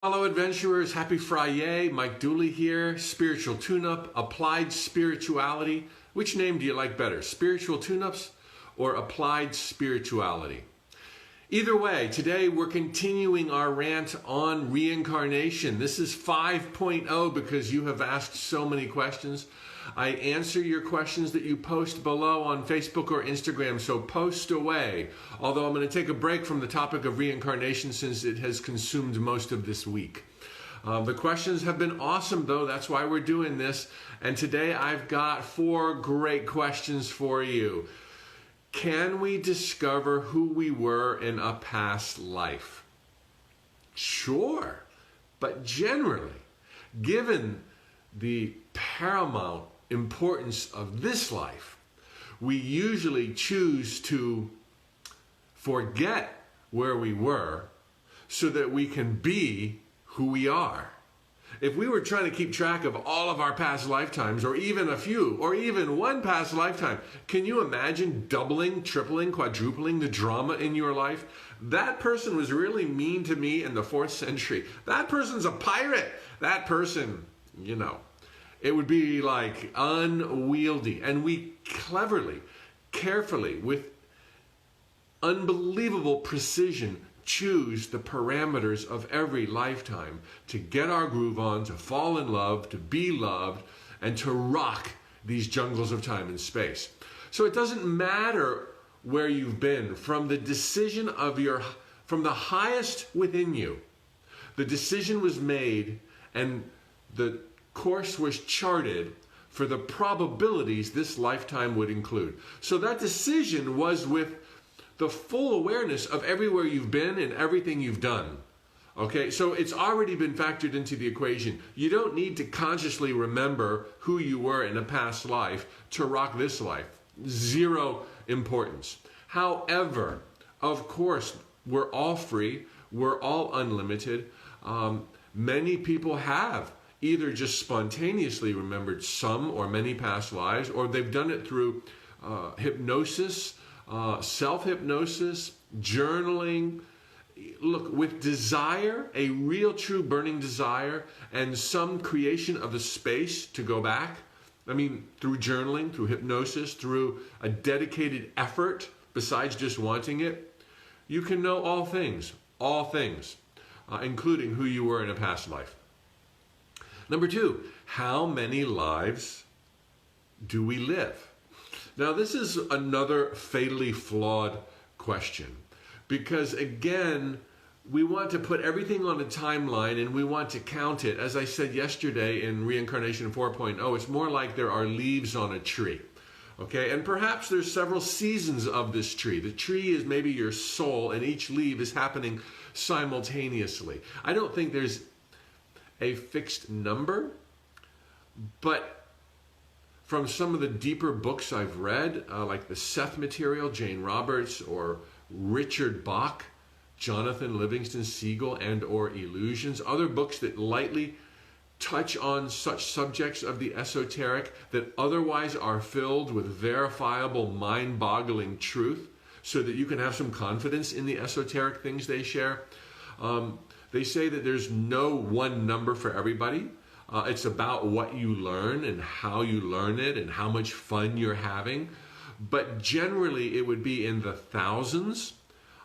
Hello adventurers, happy Friday. Mike Dooley here, Spiritual Tune-Up, Applied Spirituality. Which name do you like better, Spiritual Tune-Ups or Applied Spirituality? Either way, today we're continuing our rant on reincarnation. This is 5.0 because you have asked so many questions. I answer your questions that you post below on Facebook or Instagram, so post away. Although I'm going to take a break from the topic of reincarnation since it has consumed most of this week. The questions have been awesome though, that's why we're doing this. And today I've got 4 great questions for you. Can we discover who we were in a past life? Sure, but generally, given the paramount importance of this life, we usually choose to forget where we were so that we can be who we are. If we were trying to keep track of all of our past lifetimes, or even a few, or even one past lifetime, can you imagine doubling, tripling, quadrupling the drama in your life? That person was really mean to me in the 4th century. That person's a pirate. That person, you know, it would be like unwieldy. And we cleverly, carefully, with unbelievable precision, choose the parameters of every lifetime to get our groove on, to fall in love, to be loved, and to rock these jungles of time and space. So it doesn't matter where you've been, from the decision of from the highest within you, the decision was made and the course was charted for the probabilities this lifetime would include. So that decision was with the full awareness of everywhere you've been and everything you've done. Okay, so it's already been factored into the equation. You don't need to consciously remember who you were in a past life to rock this life. Zero importance. However, of course, we're all free. We're all unlimited. Many people have either just spontaneously remembered some or many past lives, or they've done it through hypnosis, self-hypnosis, journaling. Look, with desire, a real true burning desire, and some creation of a space to go back, I mean, through journaling, through hypnosis, through a dedicated effort besides just wanting it, you can know all things, including who you were in a past life. Number 2, how many lives do we live? Now, this is another fatally flawed question because, again, we want to put everything on a timeline and we want to count it. As I said yesterday in Reincarnation 4.0, it's more like there are leaves on a tree. Okay, and perhaps there's several seasons of this tree. The tree is maybe your soul, and each leaf is happening simultaneously. I don't think there's a fixed number, but from some of the deeper books I've read, like the Seth material, Jane Roberts, or Richard Bach, Jonathan Livingston Seagull, and or Illusions, other books that lightly touch on such subjects of the esoteric that otherwise are filled with verifiable, mind-boggling truth, so that you can have some confidence in the esoteric things they share. They say that there's no one number for everybody. It's about what you learn and how you learn it and how much fun you're having. But generally it would be in the thousands,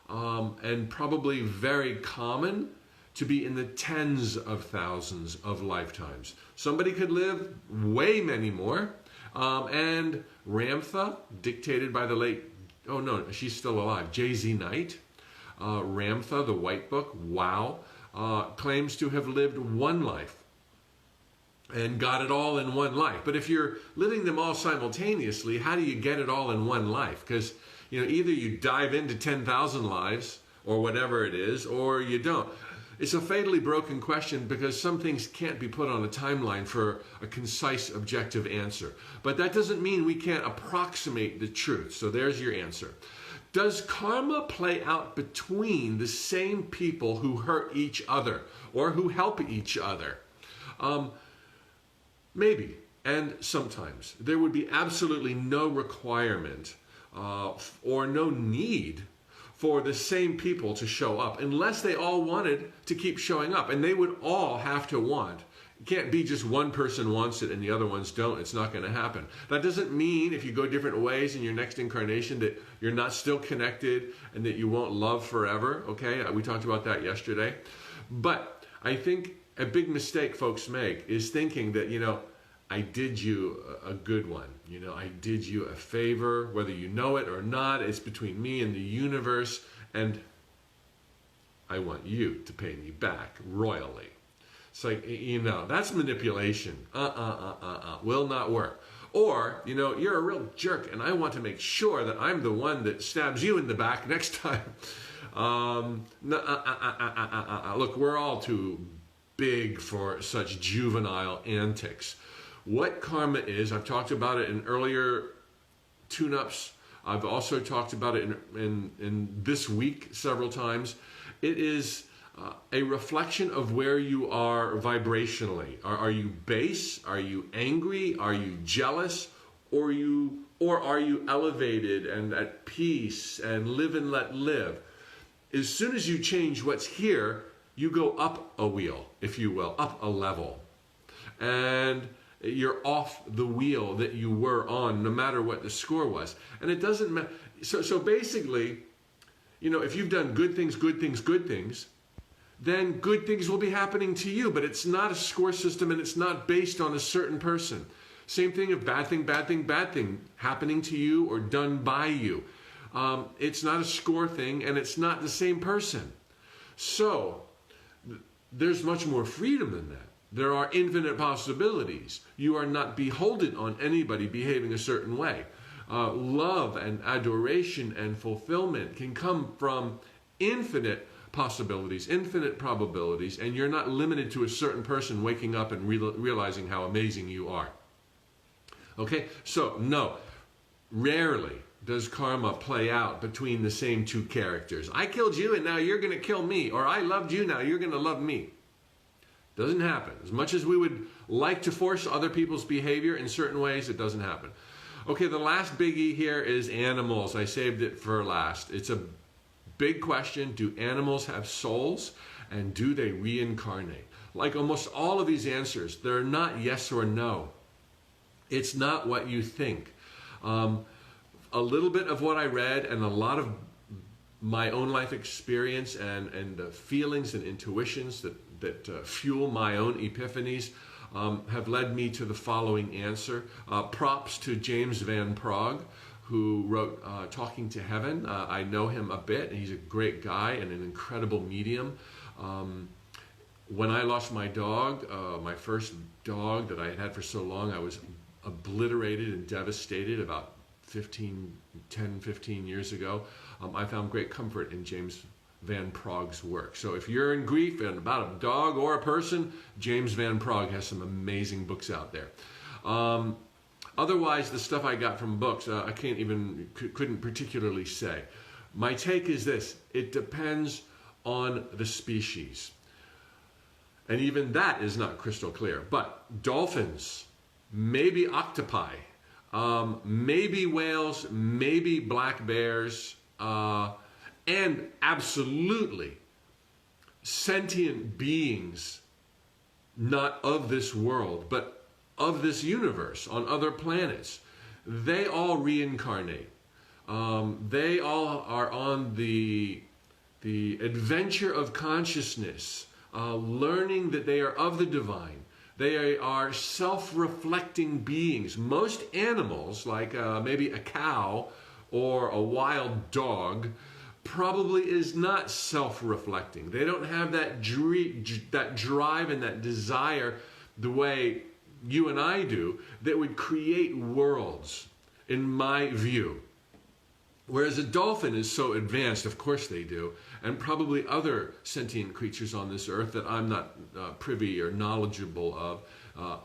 and probably very common to be in the tens of thousands of lifetimes. Somebody could live way many more. And Ramtha, dictated by the late, oh no, she's still alive, J.Z. Knight, Ramtha, the White Book, wow, claims to have lived one life and got it all in one life. But if you're living them all simultaneously, how do you get it all in one life? Because, you know, either you dive into 10,000 lives or whatever it is, or you don't. It's a fatally broken question because some things can't be put on a timeline for a concise, objective answer. But that doesn't mean we can't approximate the truth. So there's your answer. Does karma play out between the same people who hurt each other or who help each other? Maybe, and sometimes. There would be absolutely no requirement or no need for the same people to show up unless they all wanted to keep showing up. And they would all have to want. It can't be just one person wants it and the other ones don't. It's not going to happen. That doesn't mean if you go different ways in your next incarnation that you're not still connected and that you won't love forever. Okay, we talked about that yesterday. But I think a big mistake folks make is thinking that, I did you a good one. I did you a favor, whether you know it or not. It's between me and the universe, and I want you to pay me back royally. It's like, that's manipulation. Will not work. Or, you're a real jerk, and I want to make sure that I'm the one that stabs you in the back next time. Look, we're all too big for such juvenile antics. What karma is, I've talked about it in earlier tune-ups. I've also talked about it in this week several times. It is a reflection of where you are vibrationally. Are you base? Are you angry? Are you jealous? Or are you elevated and at peace and live and let live? As soon as you change what's here, you go up a wheel, if you will, up a level. And you're off the wheel that you were on, no matter what the score was. And it doesn't matter. So basically, if you've done good things, then good things will be happening to you. But it's not a score system, and it's not based on a certain person. Same thing of bad thing happening to you or done by you. It's not a score thing, and it's not the same person. So there's much more freedom than that. There are infinite possibilities. You are not beholden on anybody behaving a certain way. Love and adoration and fulfillment can come from infinite possibilities, infinite probabilities, and you're not limited to a certain person waking up and realizing how amazing you are. Okay? So, no, rarely does karma play out between the same two characters. I killed you and now you're going to kill me, or I loved you, now you're going to love me. Doesn't happen. As much as we would like to force other people's behavior in certain ways, it doesn't happen. Okay, the last biggie here is animals. I saved it for last. It's a big question. Do animals have souls? And do they reincarnate? Like almost all of these answers, they're not yes or no. It's not what you think. A little bit of what I read and a lot of my own life experience and feelings and intuitions that fuel my own epiphanies have led me to the following answer. Props to James Van Praagh, who wrote Talking to Heaven. I know him a bit. He's a great guy and an incredible medium. When I lost my dog, my first dog that I had had for so long, I was obliterated and devastated about 10, 15 years ago. I found great comfort in James Van Praagh's work. So if you're in grief and about a dog or a person, James Van Praagh has some amazing books out there. Otherwise, the stuff I got from books, I couldn't particularly say. My take is this: it depends on the species. And even that is not crystal clear. But dolphins, maybe octopi, maybe whales, maybe black bears, and absolutely sentient beings, not of this world, but of this universe, on other planets. They all reincarnate. They all are on the adventure of consciousness, learning that they are of the divine. They are self-reflecting beings. Most animals, like maybe a cow or a wild dog, probably is not self-reflecting. They don't have that drive and that desire the way you and I do that would create worlds, in my view. Whereas a dolphin is so advanced, of course they do, and probably other sentient creatures on this earth that I'm not privy or knowledgeable of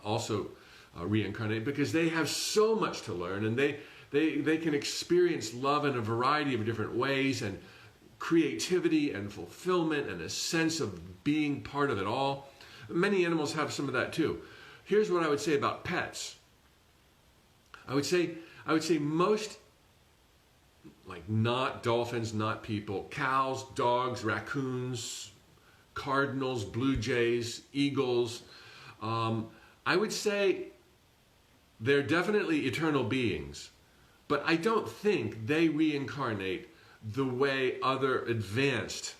also reincarnate, because they have so much to learn, and they can experience love in a variety of different ways, and creativity and fulfillment and a sense of being part of it all. Many animals have some of that too. Here's what I would say about pets. I would say most like not dolphins, not people, cows, dogs, raccoons, cardinals, blue jays, eagles. I would say they're definitely eternal beings, but I don't think they reincarnate the way other advanced,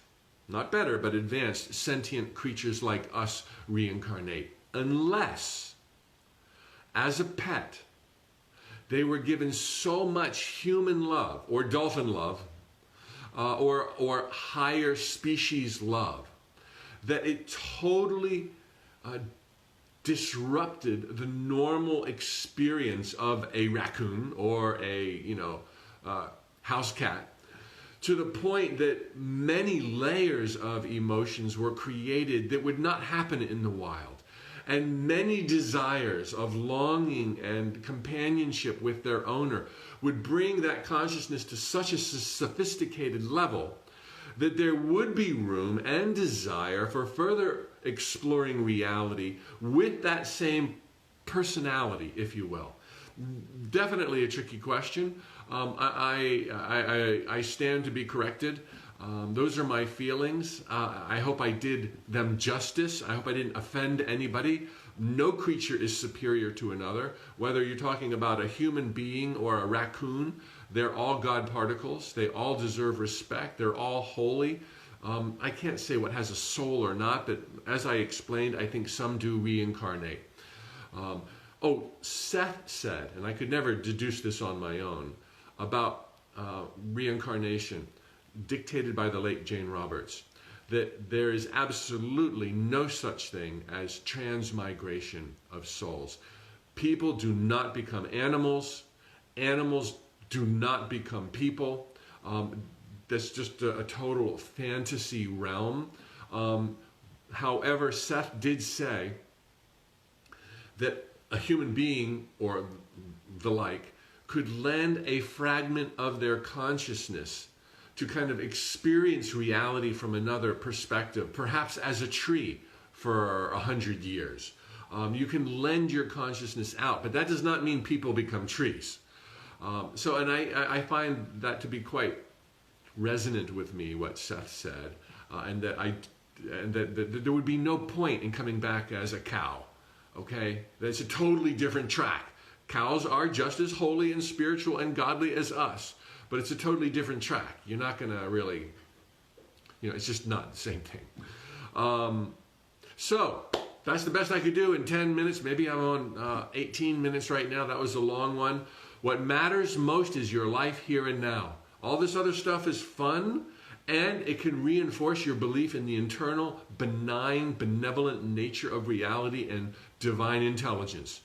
not better, but advanced sentient creatures like us reincarnate, unless, as a pet, they were given so much human love or dolphin love or higher species love that it totally disrupted the normal experience of a raccoon or a house cat, to the point that many layers of emotions were created that would not happen in the wild. And many desires of longing and companionship with their owner would bring that consciousness to such a sophisticated level that there would be room and desire for further exploring reality with that same personality, if you will. Definitely a tricky question. I stand to be corrected. Those are my feelings. I hope I did them justice. I hope I didn't offend anybody. No creature is superior to another. Whether you're talking about a human being or a raccoon, they're all God particles. They all deserve respect. They're all holy. I can't say what has a soul or not, but as I explained, I think some do reincarnate. Seth said, and I could never deduce this on my own, about reincarnation, dictated by the late Jane Roberts, that there is absolutely no such thing as transmigration of souls. People do not become animals. Animals do not become people. That's just a total fantasy realm. However, Seth did say that a human being or the like could lend a fragment of their consciousness to kind of experience reality from another perspective, perhaps as a tree for 100 years. You can lend your consciousness out, but that does not mean people become trees. And I find that to be quite resonant with me, what Seth said, and that there would be no point in coming back as a cow. Okay, that's a totally different track. Cows are just as holy and spiritual and godly as us, but it's a totally different track. You're not going to really, it's just not the same thing. So that's the best I could do in 10 minutes. Maybe I'm on 18 minutes right now. That was a long one. What matters most is your life here and now. All this other stuff is fun, and it can reinforce your belief in the internal, benign, benevolent nature of reality and divine intelligence.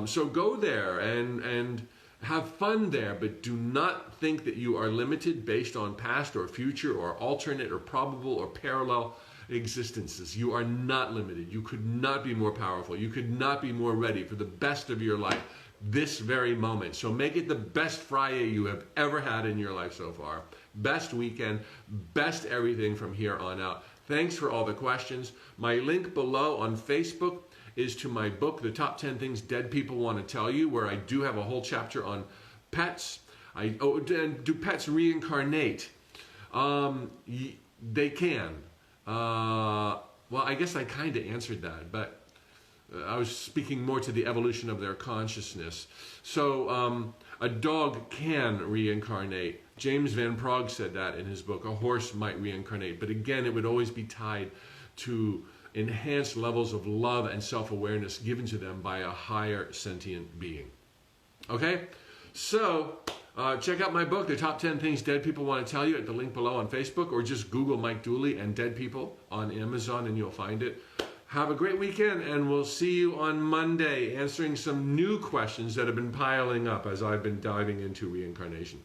So go there and have fun there, but do not think that you are limited based on past or future or alternate or probable or parallel existences. You are not limited. You could not be more powerful. You could not be more ready for the best of your life this very moment. So make it the best Friday you have ever had in your life so far. Best weekend, best everything from here on out. Thanks for all the questions. My link below on Facebook is to my book, The Top 10 Things Dead People Want to Tell You, where I do have a whole chapter on pets. Do pets reincarnate? They can. Well, I guess I kind of answered that, but I was speaking more to the evolution of their consciousness. So a dog can reincarnate. James Van Praagh said that in his book. A horse might reincarnate, but again, it would always be tied to enhanced levels of love and self-awareness given to them by a higher sentient being. Okay? So check out my book, The Top 10 Things Dead People Want to Tell You, at the link below on Facebook, or just Google Mike Dooley and Dead People on Amazon and you'll find it. Have a great weekend, and we'll see you on Monday answering some new questions that have been piling up as I've been diving into reincarnation.